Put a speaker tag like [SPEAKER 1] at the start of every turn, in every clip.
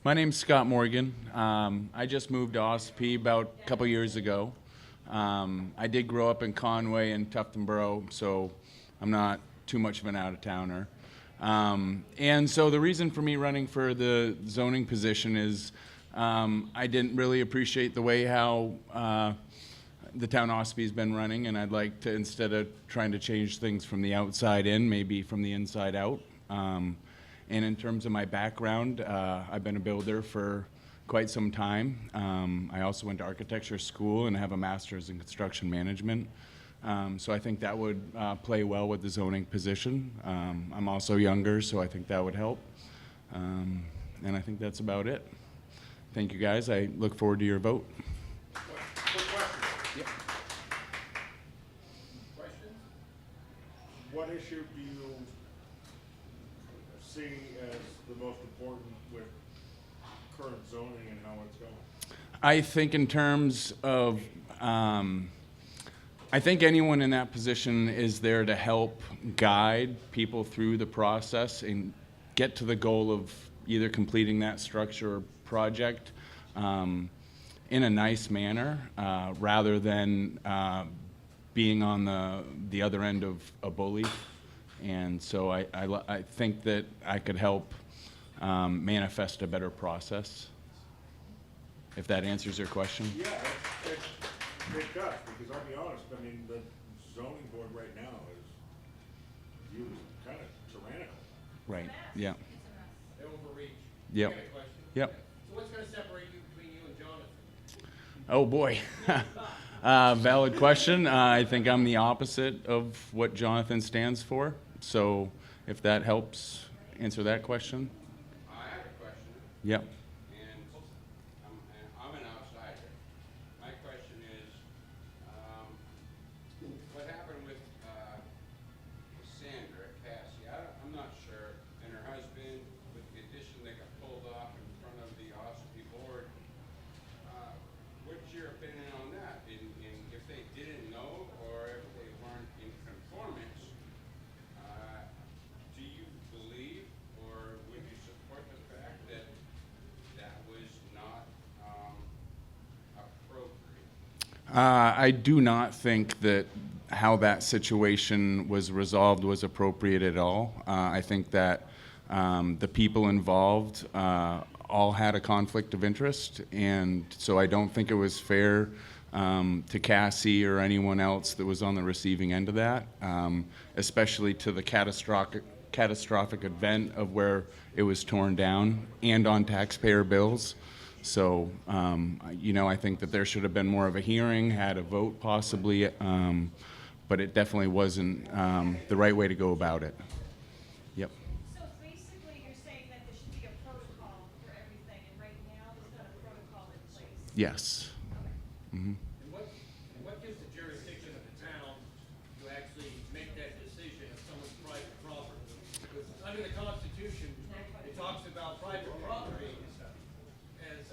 [SPEAKER 1] My name's Scott Morgan. I just moved to Ossipee about a couple years ago. I did grow up in Conway and Tuftonboro, so I'm not too much of an out-of-towner. And so the reason for me running for the zoning position is I didn't really appreciate the way how the town Ossepee's been running, and I'd like to, instead of trying to change things from the outside in, maybe from the inside out. And in terms of my background, I've been a builder for quite some time. I also went to architecture school and have a master's in construction management. So I think that would play well with the zoning position. I'm also younger, so I think that would help. And I think that's about it. Thank you, guys. I look forward to your vote.
[SPEAKER 2] Quick question.
[SPEAKER 1] Yep.
[SPEAKER 2] Questions? What issue do you see as the most important with current zoning and how it's going?
[SPEAKER 1] I think in terms of, I think anyone in that position is there to help guide people through the process and get to the goal of either completing that structure or project in a nice manner, rather than being on the other end of a bully. And so I think that I could help manifest a better process, if that answers your question.
[SPEAKER 2] Yeah, it does, because I'll be honest, I mean, the zoning board right now is viewed as kind of tyrannical.
[SPEAKER 1] Right, yeah.
[SPEAKER 3] They overreach.
[SPEAKER 1] Yep.
[SPEAKER 3] I got a question.
[SPEAKER 1] Yep.
[SPEAKER 3] So what's going to separate you between you and Jonathan?
[SPEAKER 1] Oh, boy. Valid question. I think I'm the opposite of what Jonathan stands for. So if that helps answer that question.
[SPEAKER 4] I have a question,
[SPEAKER 1] Yep.
[SPEAKER 4] and I'm an outsider. My question is, what happened with Sandra, Cassie? I'm not sure, and her husband, with the addition that got pulled off in front of the Ossipee board. What's your opinion on that? And if they didn't know, or if they weren't in conformance, do you believe, or would you support the fact that that was not appropriate?
[SPEAKER 1] I do not think that how that situation was resolved was appropriate at all. I think that the people involved all had a conflict of interest, and so I don't think it was fair to Cassie or anyone else that was on the receiving end of that, especially to the catastrophic event of where it was torn down and on taxpayer bills. So, I think that there should have been more of a hearing, had a vote possibly, but it definitely wasn't the right way to go about it. Yep.
[SPEAKER 5] So basically, you're saying that there should be a protocol for everything, and right now, there's not a protocol in place?
[SPEAKER 1] Yes. Mm-hmm.
[SPEAKER 3] And what gives the jurisdiction of the town to actually make that decision of someone's private property? Because under the Constitution, it talks about private property as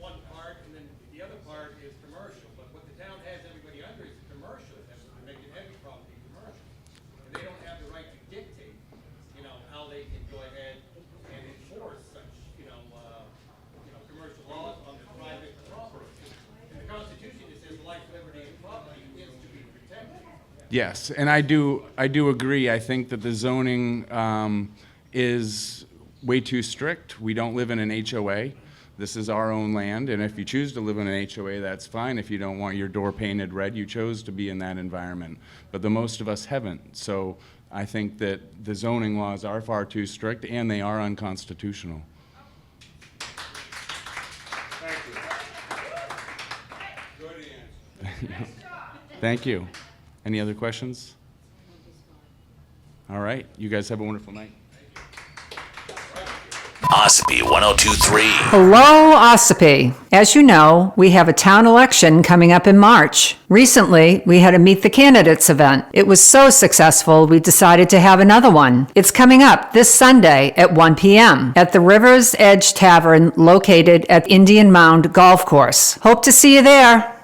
[SPEAKER 3] one part, and then the other part is commercial. But what the town has everybody under is commercial, they're making heavy property commercial. And they don't have the right to dictate, how they can go ahead and enforce such, commercial laws on their private property. In the Constitution, it says life, liberty, and property is to be protected.
[SPEAKER 1] Yes, and I do agree. I think that the zoning is way too strict. We don't live in an HOA. This is our own land, and if you choose to live in an HOA, that's fine. If you don't want your door painted red, you chose to be in that environment. But the most of us haven't. So I think that the zoning laws are far too strict, and they are unconstitutional.
[SPEAKER 2] Thank you.
[SPEAKER 4] Good answer.
[SPEAKER 1] Thank you. Any other questions? All right. You guys have a wonderful night.
[SPEAKER 6] Ossipee 102.3.
[SPEAKER 7] Hello, Ossipee. As you know, we have a town election coming up in March. Recently, we had a Meet the Candidates event. It was so successful, we decided to have another one. It's coming up this Sunday at 1 p.m. at the River's Edge Tavern located at Indian Mound Golf Course. Hope to see you there.